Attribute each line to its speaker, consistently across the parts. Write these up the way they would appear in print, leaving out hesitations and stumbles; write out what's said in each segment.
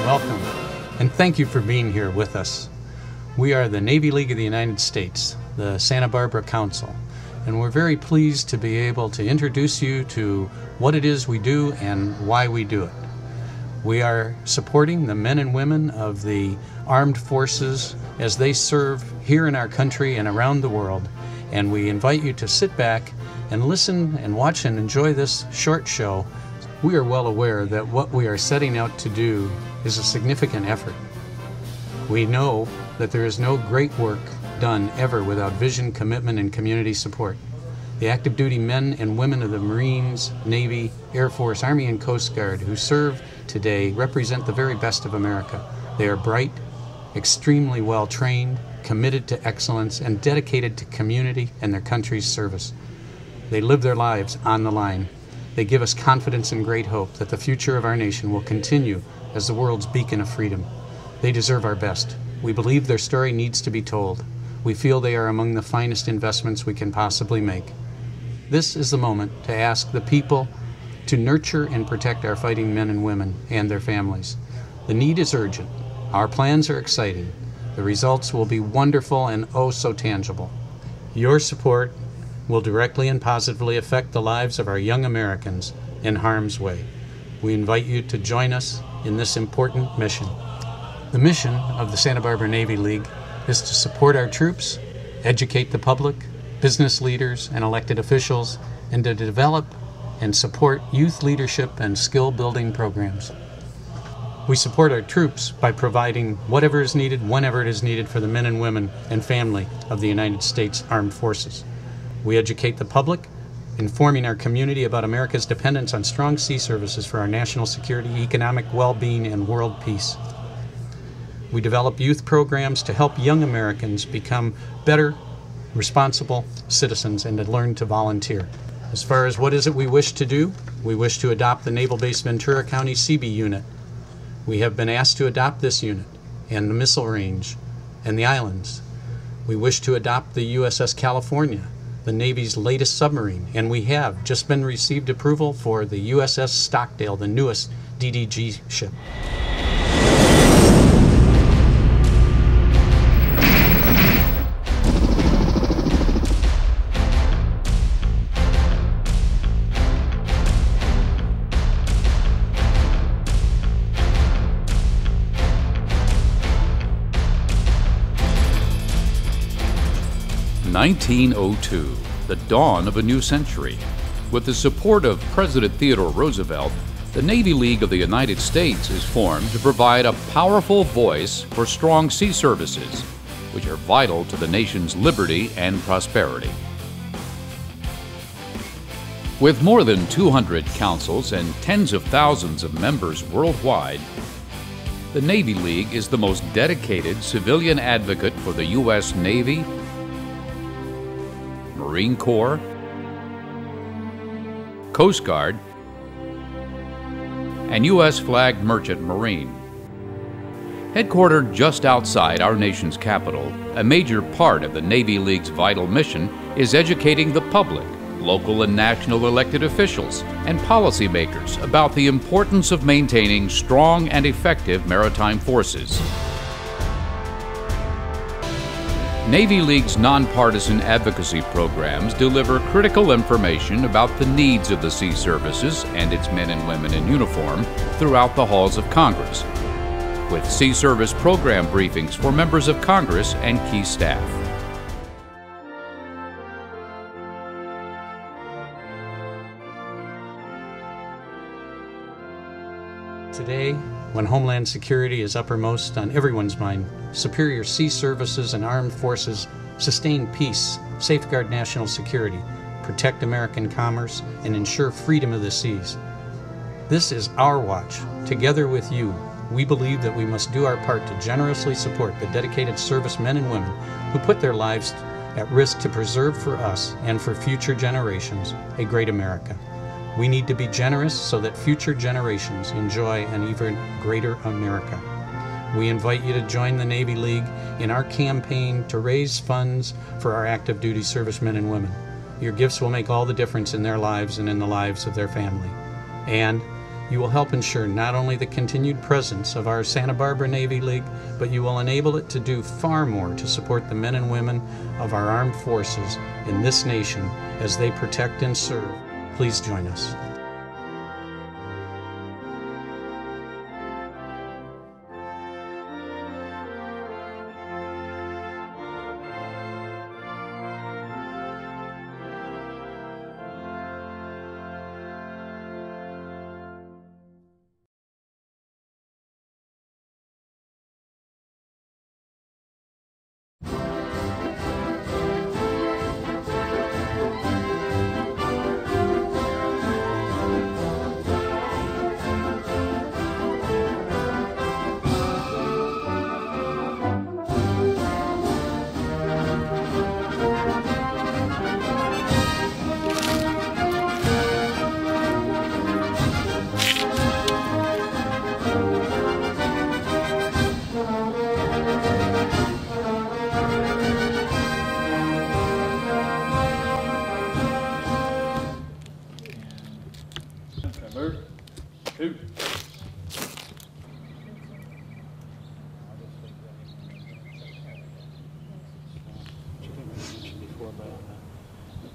Speaker 1: welcome, and thank you for being here with us. We are the Navy League of the United States, the Santa Barbara Council, and we're very pleased to be able to introduce you to what it is we do and why we do it. We are supporting the men and women of the armed forces as they serve here in our country and around the world, and we invite you to sit back and listen and watch and enjoy this short show. We are well aware that what we are setting out to do is a significant effort. We know that there is no great work done ever without vision, commitment, and community support. The active duty men and women of the Marines, Navy, Air Force, Army, and Coast Guard who serve today represent the very best of America. They are bright, extremely well trained, committed to excellence, and dedicated to community and their country's service. They live their lives on the line. They give us confidence and great hope that the future of our nation will continue as the world's beacon of freedom. They deserve our best. We believe their story needs to be told. We feel they are among the finest investments we can possibly make. This is the moment to ask the people to nurture and protect our fighting men and women and their families. The need is urgent. Our plans are exciting. The results will be wonderful and oh so tangible. Your support will directly and positively affect the lives of our young Americans in harm's way. We invite you to join us in this important mission. The mission of the Santa Barbara Navy League is to support our troops, educate the public, business leaders, and elected officials, and to develop and support youth leadership and skill-building programs. We support our troops by providing whatever is needed, whenever it is needed for the men and women and family of the United States Armed Forces. We educate the public, informing our community about America's dependence on strong sea services for our national security, economic well-being, and world peace. We develop youth programs to help young Americans become better, responsible citizens and to learn to volunteer. As far as what is it we wish to do, we wish to adopt the Naval Base Ventura County Seabee unit. We have been asked to adopt this unit and the missile range and the islands. We wish to adopt the USS California, the Navy's latest submarine, and we have just been received approval for the USS Stockdale, the newest DDG ship.
Speaker 2: (1902), the dawn of a new century. With the support of President Theodore Roosevelt, the Navy League of the United States is formed to provide a powerful voice for strong sea services, which are vital to the nation's liberty and prosperity. With more than 200 councils and tens of thousands of members worldwide, the Navy League is the most dedicated civilian advocate for the U.S. Navy, Marine Corps, Coast Guard, and U.S. flagged merchant marine. Headquartered just outside our nation's capital, a major part of the Navy League's vital mission is educating the public, local and national elected officials, and policymakers about the importance of maintaining strong and effective maritime forces. Navy League's nonpartisan advocacy programs deliver critical information about the needs of the sea services and its men and women in uniform throughout the halls of Congress, with sea service program briefings for members of Congress and key staff.
Speaker 1: Today, when Homeland Security is uppermost on everyone's mind, superior sea services and armed forces sustain peace, safeguard national security, protect American commerce, and ensure freedom of the seas. This is our watch. Together with you, we believe that we must do our part to generously support the dedicated servicemen and women who put their lives at risk to preserve for us and for future generations a great America. We need to be generous so that future generations enjoy an even greater America. We invite you to join the Navy League in our campaign to raise funds for our active duty servicemen and women. Your gifts will make all the difference in their lives and in the lives of their family. And You will help ensure not only the continued presence of our Santa Barbara Navy League, but you will enable it to do far more to support the men and women of our armed forces in this nation as they protect and serve. Please join us.
Speaker 3: Number 2. Before, but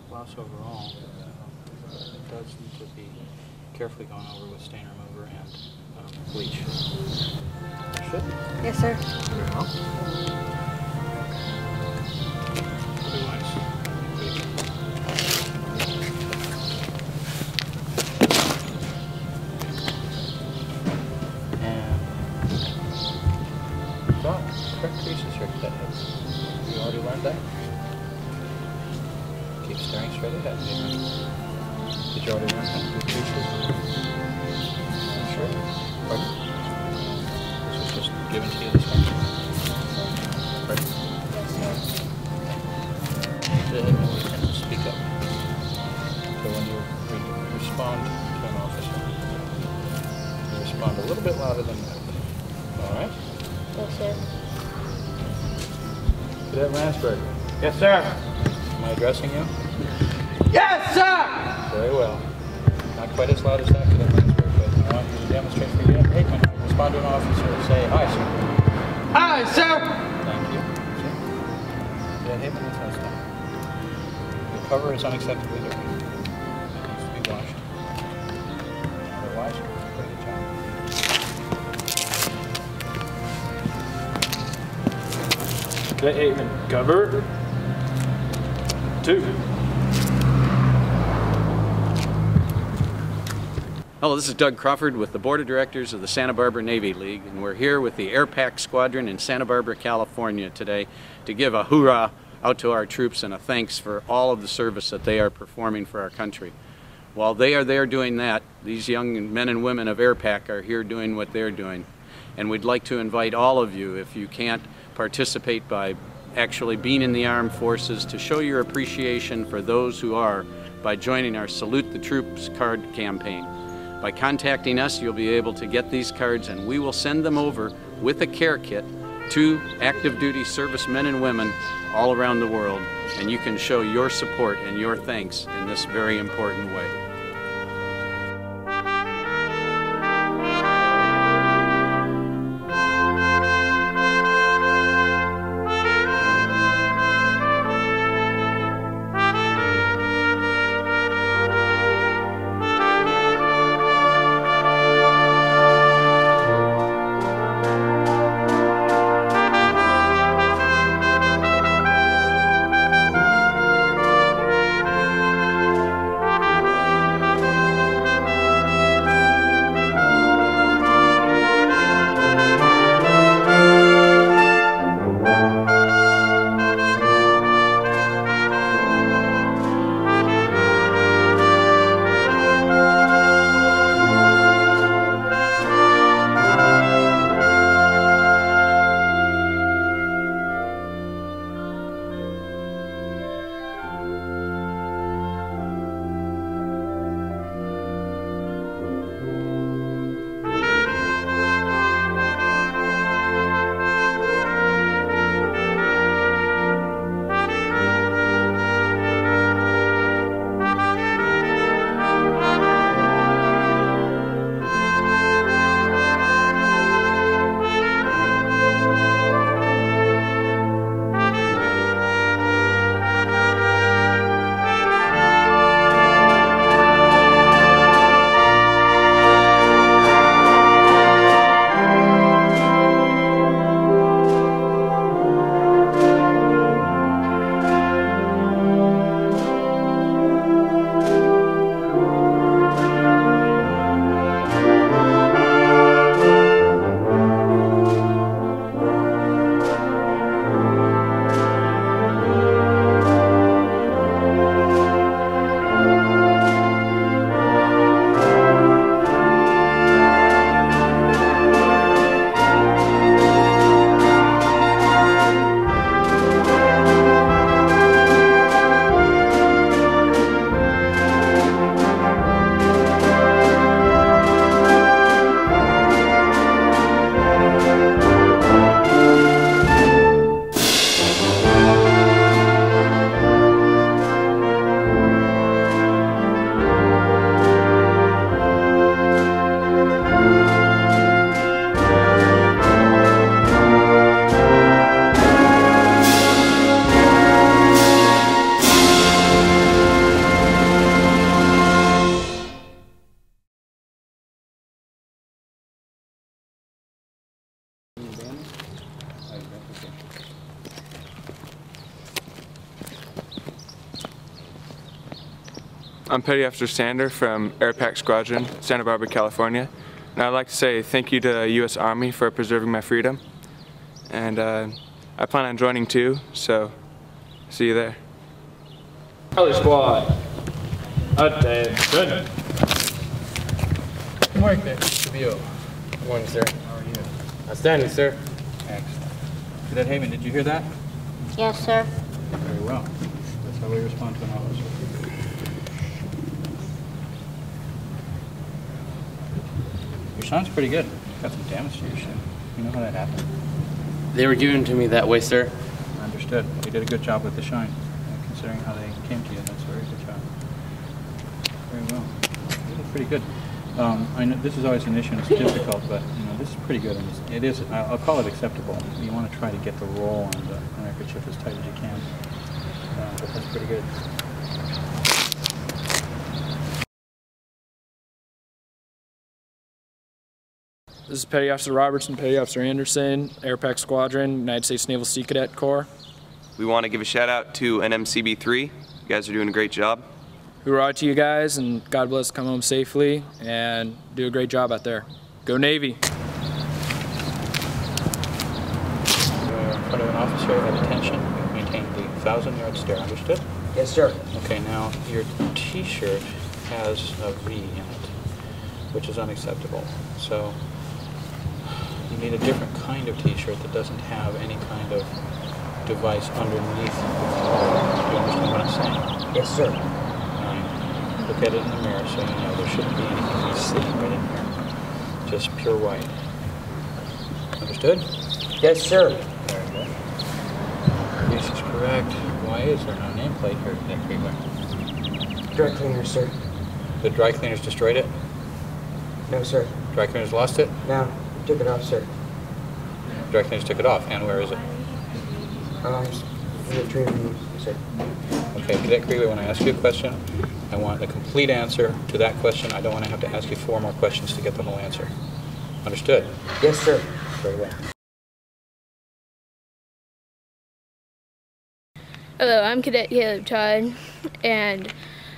Speaker 3: gloss overall, it does need to be carefully gone over with stain remover and bleach. Should.
Speaker 4: Yes, sir.
Speaker 3: Correct creases here at that head. You already learned that? Keep staring straight ahead. Did you already learn how to do creases? Sure. Pardon? This was just given to you this morning? Pardon? Go ahead and you can speak up. So when you respond to an officer, you respond a little bit louder than that. Alright?
Speaker 4: Yes, sir.
Speaker 3: Cadet Landsberg.
Speaker 5: Yes, sir.
Speaker 3: Am I addressing you?
Speaker 5: Yes, sir!
Speaker 3: Very well. Not quite as loud as that, Cadet Landsberg, but I want you to demonstrate for Cadet Hateman. Respond to an officer. Say, hi, sir.
Speaker 5: Hi, sir!
Speaker 3: Thank you. Cadet Hateman is no stop. Your cover is unacceptably dirty. It needs to be washed. Otherwise, very good job.
Speaker 5: Cadet Hateman, cover 2.
Speaker 1: Hello, this is Doug Crawford with the Board of Directors of the Santa Barbara Navy League, and we're here with the Airpac Squadron in Santa Barbara, California today to give a hoorah out to our troops and a thanks for all of the service that they are performing for our country. While they are there doing that, these young men and women of Airpac are here doing what they're doing. And we'd like to invite all of you, if you can't participate by actually being in the armed forces, to show your appreciation for those who are by joining our Salute the Troops card campaign. By contacting us, you'll be able to get these cards, and we will send them over with a care kit to active duty servicemen and women all around the world, and you can show your support and your thanks in this very important way.
Speaker 4: I'm Petty Officer Sander from Airpac Squadron, Santa Barbara, California. And I'd like to say thank you to the U.S. Army for preserving my freedom. And I plan on joining too, so see you there.
Speaker 5: Charlie Squad. Attention.
Speaker 3: Good morning, Mr. Vio.
Speaker 6: Good morning, sir.
Speaker 3: How are you?
Speaker 6: Outstanding, sir.
Speaker 3: Excellent. Cadet Heyman, did you hear that?
Speaker 7: Yes, sir.
Speaker 3: Very well. That's how we respond to an officer. Your shine's pretty good. Got some damage to your shine. You know how that happened?
Speaker 6: They were given to me that way, sir.
Speaker 3: Understood. You did a good job with the shine. Considering how they came to you, that's a very good job. Very well. You did pretty good. I know this is always an issue and it's difficult, but you know this is pretty good. And it is. I'll call it acceptable. You want to try to get the roll on the handkerchief as tight as you can, but that's pretty good.
Speaker 8: This is Petty Officer Robertson, Petty Officer Anderson, Airpac Squadron, United States Naval Sea Cadet Corps.
Speaker 9: We want to give a shout out to NMCB3. You guys are doing a great job.
Speaker 8: Hoorah to you guys, and God bless, come home safely, and do a great job out there. Go Navy!
Speaker 3: In front of an officer at attention, maintain the 1,000-yard stare. Understood?
Speaker 6: Yes, sir.
Speaker 3: Okay, now your T-shirt has a V in it, which is unacceptable. So you need a different kind of T-shirt that doesn't have any kind of device underneath the collar. Do you understand what I'm saying?
Speaker 6: Yes, sir.
Speaker 3: Now, look at it in the mirror so you know there shouldn't be anything you see right in here. Just pure white. Understood?
Speaker 6: Yes, sir.
Speaker 3: Very good. This is correct. Why is there no nameplate here today, Creekway?
Speaker 6: Dry cleaner, sir.
Speaker 3: The dry cleaners destroyed it?
Speaker 6: No, sir.
Speaker 3: Dry cleaners lost it?
Speaker 6: No, took it off, sir.
Speaker 3: Dry cleaners took it off. And where is it?
Speaker 6: Retrieving, sir.
Speaker 3: Okay, Cadet Creekway, when I ask you a question, I want a complete answer to that question. I don't want to have to ask you 4 more questions to get the whole answer. Understood?
Speaker 6: Yes, sir.
Speaker 3: Very well.
Speaker 7: Hello, I'm Cadet Caleb Todd, and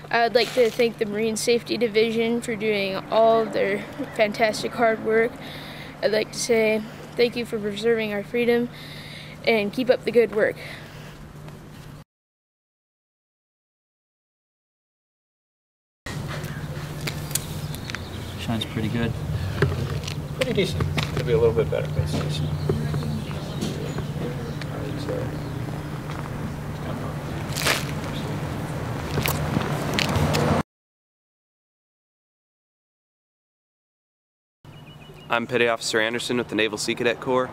Speaker 7: I would like to thank the Marine Safety Division for doing all of their fantastic hard work. I'd like to say thank you for preserving our freedom, and keep up the good work.
Speaker 3: Shine's pretty good. Pretty decent. Could be a little bit better, but it's decent.
Speaker 9: I'm Petty Officer Anderson with the Naval Sea Cadet Corps.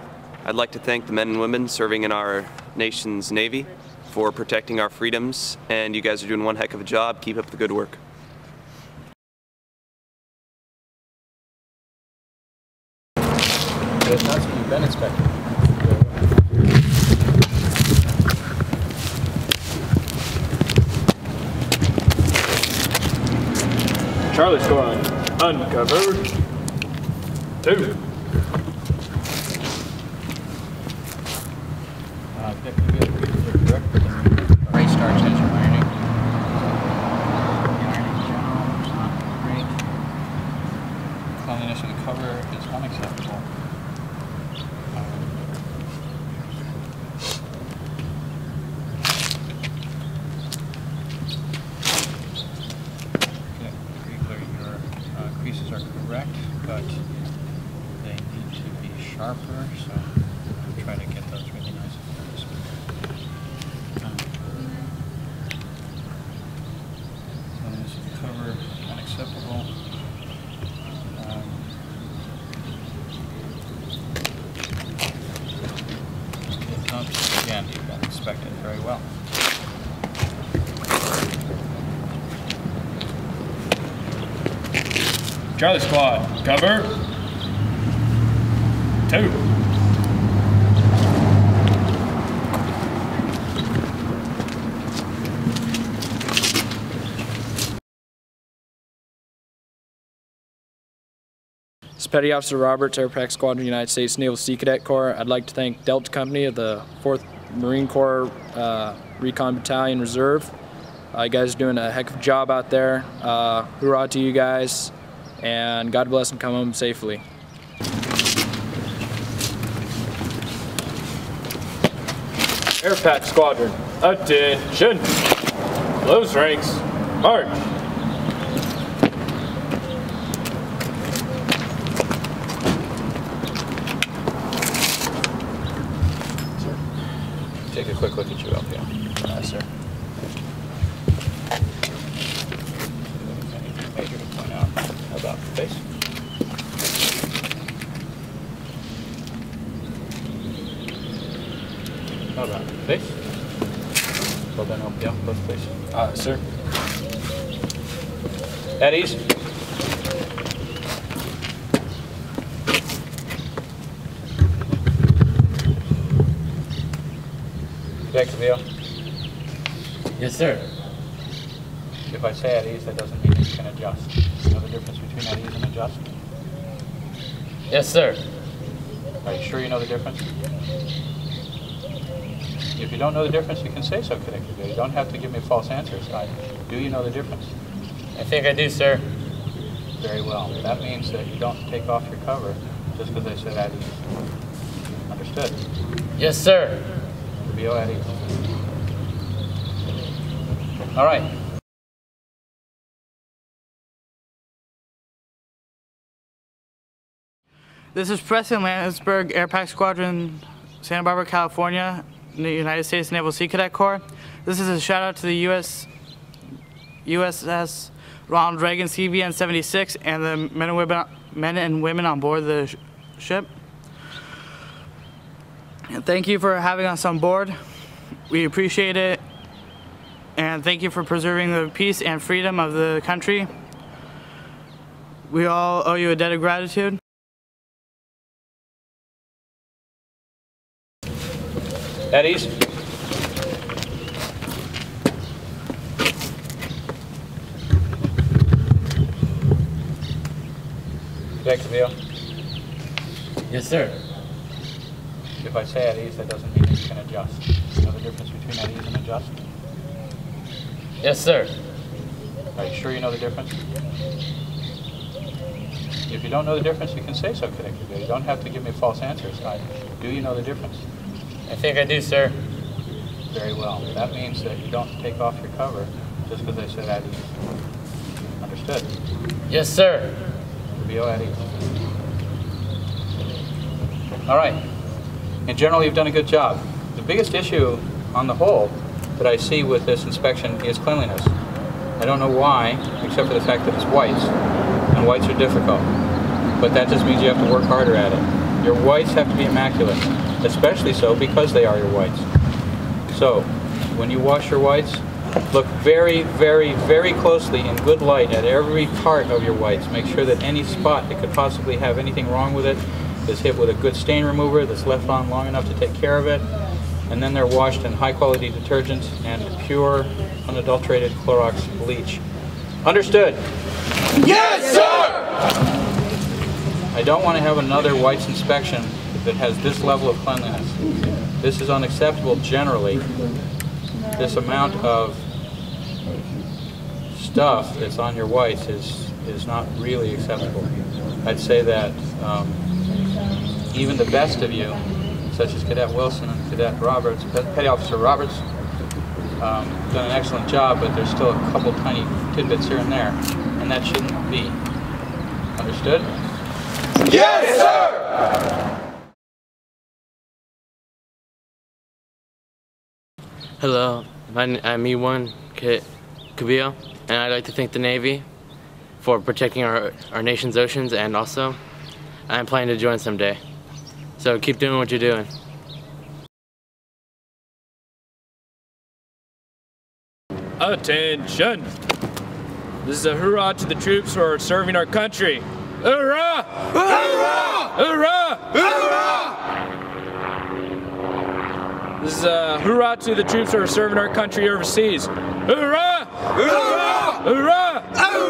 Speaker 9: I'd like to thank the men and women serving in our nation's Navy for protecting our freedoms, and you guys are doing one heck of a job. Keep up the good work.
Speaker 3: It's not something you've been expecting.
Speaker 5: Charlie Squad. Uncovered. 2.
Speaker 3: Race starts as you're ironing. Ironing in general is not great. Cleanliness of the cover is unacceptable. Your creases are correct, but they need to be sharper, so I'm trying to get those really nice. Cleanliness of the cover, unacceptable. Again, you've been inspected very well.
Speaker 5: Charlie Squad. Cover. 2.
Speaker 8: This is Petty Officer Roberts, Airpac Squadron, United States Naval Sea Cadet Corps. I'd like to thank Delta Company of the 4th Marine Corps Recon Battalion Reserve. You guys are doing a heck of a job out there. Hoorah to you guys, and God bless and come home safely.
Speaker 5: Airpack Squadron, attention! Close ranks, march!
Speaker 3: Take a quick look at you up here.
Speaker 8: Yes, sir.
Speaker 3: Anything major to point out about the face? How about the face? Hold that up, yeah, both faces.
Speaker 8: Sir.
Speaker 3: At ease. Back to Bill.
Speaker 10: Yes, sir.
Speaker 3: If I say at ease, that doesn't mean that you can adjust. You know the difference between at ease and adjust?
Speaker 10: Yes, sir.
Speaker 3: Are you sure you know the difference? If you don't know the difference, you can say so, Cadet Cabrillo. You don't have to give me false answers. Do you know the difference?
Speaker 10: I think I do, sir.
Speaker 3: Very well. That means that you don't take off your cover just because I said at ease. Understood?
Speaker 10: Yes, sir.
Speaker 3: Cabrillo, at ease. All right.
Speaker 11: This is Preston Landisberg, Airpack Squadron, Santa Barbara, California, in the United States Naval Sea Cadet Corps. This is a shout out to the USS Ronald Reagan CVN-76 and the men and women on board the ship. And thank you for having us on board. We appreciate it. And thank you for preserving the peace and freedom of the country. We all owe you a debt of gratitude.
Speaker 3: At ease. Cadet Cabrillo.
Speaker 10: Yes, sir.
Speaker 3: If I say at ease, that doesn't mean that you can adjust. You know the difference between at ease and adjust?
Speaker 10: Yes, sir.
Speaker 3: Are you sure you know the difference? If you don't know the difference, you can say so, Cadet Cabrillo. You don't have to give me false answers. Do you know the difference?
Speaker 10: I think I do, sir.
Speaker 3: Very well. That means that you don't take off your cover just because I said at ease. Understood?
Speaker 10: Yes, sir.
Speaker 3: Cabrillo, at ease. All right. In general, you've done a good job. The biggest issue on the whole that I see with this inspection is cleanliness. I don't know why, except for the fact that it's whites, and whites are difficult. But that just means you have to work harder at it. Your whites have to be immaculate, especially so because they are your whites. So, when you wash your whites, look very, very, very closely in good light at every part of your whites. Make sure that any spot that could possibly have anything wrong with it is hit with a good stain remover that's left on long enough to take care of it. And then they're washed in high-quality detergents and pure, unadulterated Clorox bleach. Understood?
Speaker 5: Yes, sir!
Speaker 3: I don't want to have another whites inspection that has this level of cleanliness. This is unacceptable generally. This amount of stuff that's on your whites is not really acceptable. I'd say that even the best of you, such as Cadet Wilson and Cadet Roberts, Petty Officer Roberts, done an excellent job, but there's still a couple tiny tidbits here and there, and that shouldn't be. Understood?
Speaker 5: Yes, sir!
Speaker 10: Hello, I'm E1 Cabrillo, and I'd like to thank the Navy for protecting our nation's oceans, and also I'm planning to join someday. So keep doing what you're doing.
Speaker 5: Attention! This is a hoorah to the troops who are serving our country. Hoorah! Hoorah! Hoorah! Hoorah! This is a hoorah to the troops who are serving our country overseas. Hoorah! Hoorah! Hoorah! Hoorah!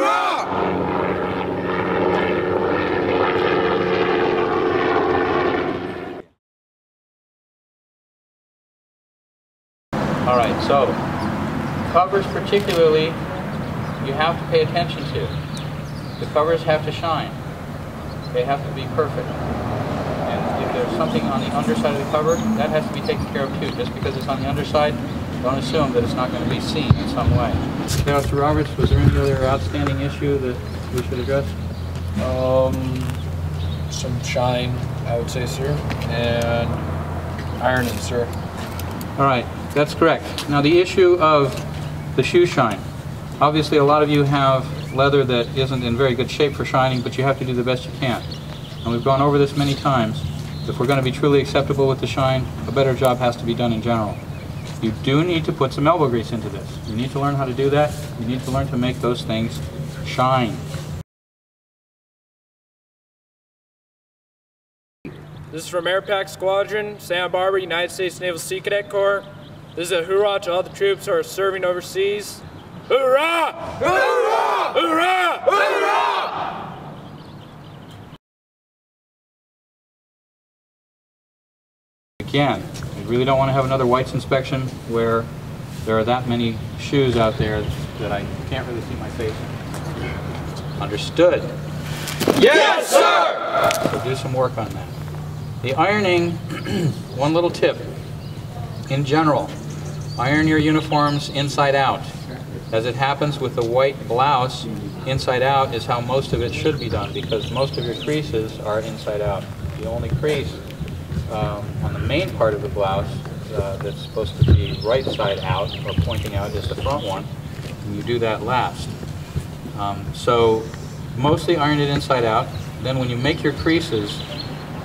Speaker 3: All right, so covers particularly, you have to pay attention to. The covers have to shine. They have to be perfect. And if there's something on the underside of the cover, that has to be taken care of too. Just because it's on the underside, don't assume that it's not going to be seen in some way. Mr. Roberts, was there any other outstanding issue that we should address?
Speaker 8: Some shine, I would say, sir, and ironing, sir.
Speaker 3: All right, that's correct. Now the issue of the shoe shine. Obviously a lot of you have leather that isn't in very good shape for shining, but you have to do the best you can. And we've gone over this many times. If we're going to be truly acceptable with the shine, a better job has to be done in general. You do need to put some elbow grease into this. You need to learn how to do that. You need to learn to make those things shine.
Speaker 5: This is from Airpac Squadron, Santa Barbara, United States Naval Sea Cadet Corps. This is a hoorah to all the troops who are serving overseas. Hoorah! Hoorah! Hoorah! Hoorah!
Speaker 3: Again, we really don't want to have another whites inspection where there are that many shoes out there that I can't really see my face in. Understood?
Speaker 5: Yes, sir!
Speaker 3: So do some work on that. The ironing, one little tip. In general, iron your uniforms inside out. As it happens with the white blouse, inside out is how most of it should be done because most of your creases are inside out. The only crease on the main part of the blouse that's supposed to be right side out or pointing out is the front one, and you do that last. So mostly iron it inside out. Then when you make your creases,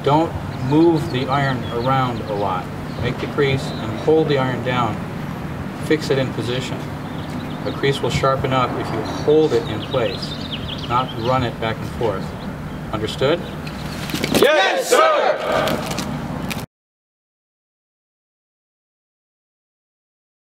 Speaker 3: don't move the iron around a lot. Make the crease and hold the iron down. Fix it in position. The crease will sharpen up if you hold it in place, not run it back and forth. Understood?
Speaker 5: Yes, sir!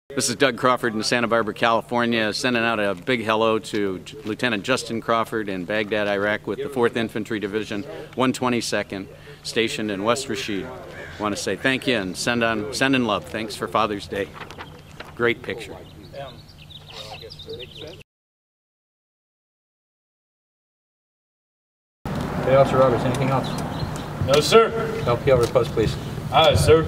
Speaker 12: This is Doug Crawford in Santa Barbara, California, sending out a big hello to Lieutenant Justin Crawford in Baghdad, Iraq with the 4th Infantry Division, 122nd, stationed in West Rashid. I want to say thank you and send in love. Thanks for Father's Day. Great picture.
Speaker 3: Okay, Officer Roberts, anything else?
Speaker 5: No, sir.
Speaker 3: LPL repose, please.
Speaker 5: Aye, sir.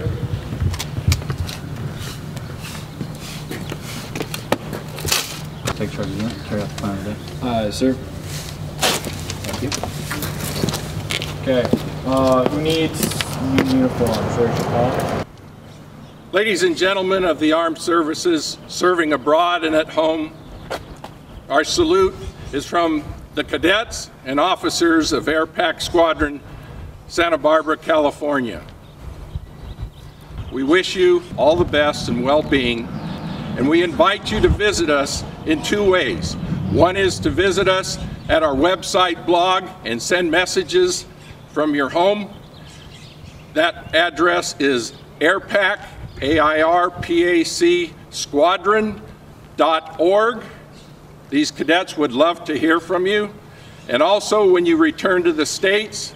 Speaker 3: Take charge of the unit. Carry out the plan today.
Speaker 8: Aye, sir.
Speaker 3: Thank you.
Speaker 8: Okay. Who needs new uniforms? Sergeant Paul.
Speaker 13: Ladies and gentlemen of the armed services serving abroad and at home, our salute is from the cadets and officers of Airpac Squadron, Santa Barbara, California. We wish you all the best and well-being, and we invite you to visit us in 2 ways. One is to visit us at our website blog and send messages from your home. That address is Airpac, AIRPAC, squadron.org. These cadets would love to hear from you. And also, when you return to the States,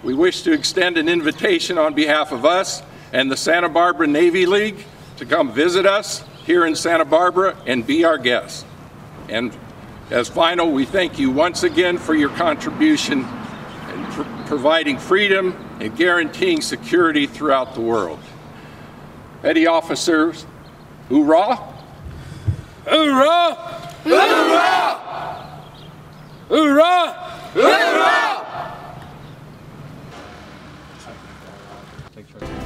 Speaker 13: we wish to extend an invitation on behalf of us and the Santa Barbara Navy League to come visit us here in Santa Barbara and be our guests. And as final, we thank you once again for your contribution in providing freedom and guaranteeing security throughout the world. Petty officers, hoorah!
Speaker 5: Hoorah! Hoorah! Hoorah! Hoorah!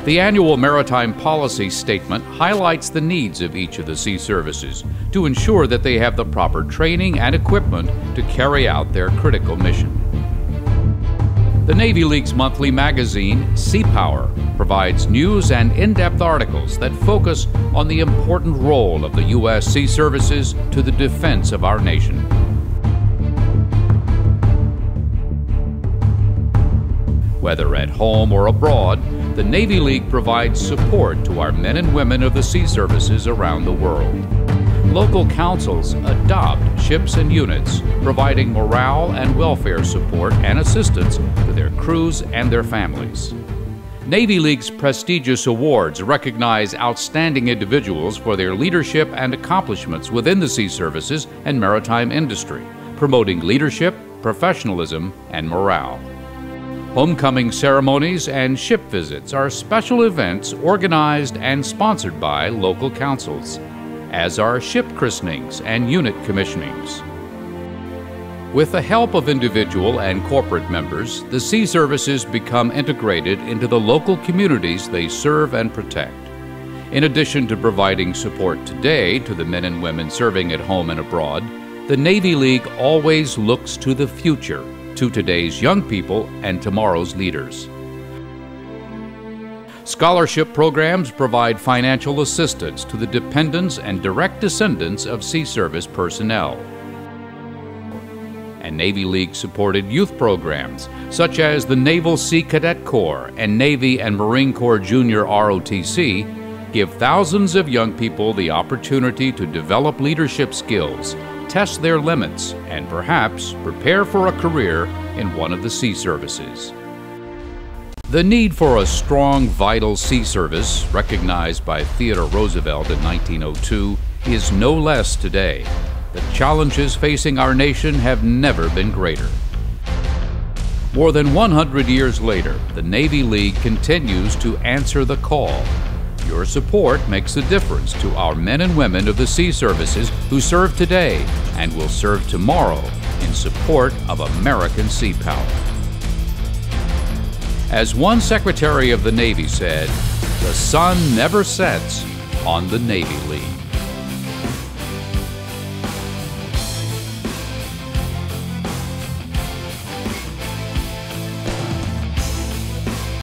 Speaker 2: The annual Maritime Policy Statement highlights the needs of each of the sea services to ensure that they have the proper training and equipment to carry out their critical mission. The Navy League's monthly magazine, Sea Power, provides news and in-depth articles that focus on the important role of the U.S. Sea Services to the defense of our nation. Whether at home or abroad, the Navy League provides support to our men and women of the sea services around the world. Local councils adopt ships and units, providing morale and welfare support and assistance to their crews and their families. Navy League's prestigious awards recognize outstanding individuals for their leadership and accomplishments within the sea services and maritime industry, promoting leadership, professionalism, and morale. Homecoming ceremonies and ship visits are special events organized and sponsored by local councils, as are ship christenings and unit commissionings. With the help of individual and corporate members, the sea services become integrated into the local communities they serve and protect. In addition to providing support today to the men and women serving at home and abroad, the Navy League always looks to the future, to today's young people and tomorrow's leaders. Scholarship programs provide financial assistance to the dependents and direct descendants of sea service personnel. And Navy League-supported youth programs, such as the Naval Sea Cadet Corps and Navy and Marine Corps Junior ROTC, give thousands of young people the opportunity to develop leadership skills, test their limits, and perhaps prepare for a career in one of the sea services. The need for a strong, vital sea service, recognized by Theodore Roosevelt in 1902, is no less today. The challenges facing our nation have never been greater. More than 100 years later, the Navy League continues to answer the call. Your support makes a difference to our men and women of the sea services who serve today and will serve tomorrow in support of American sea power. As one Secretary of the Navy said, "The sun never sets on the Navy League."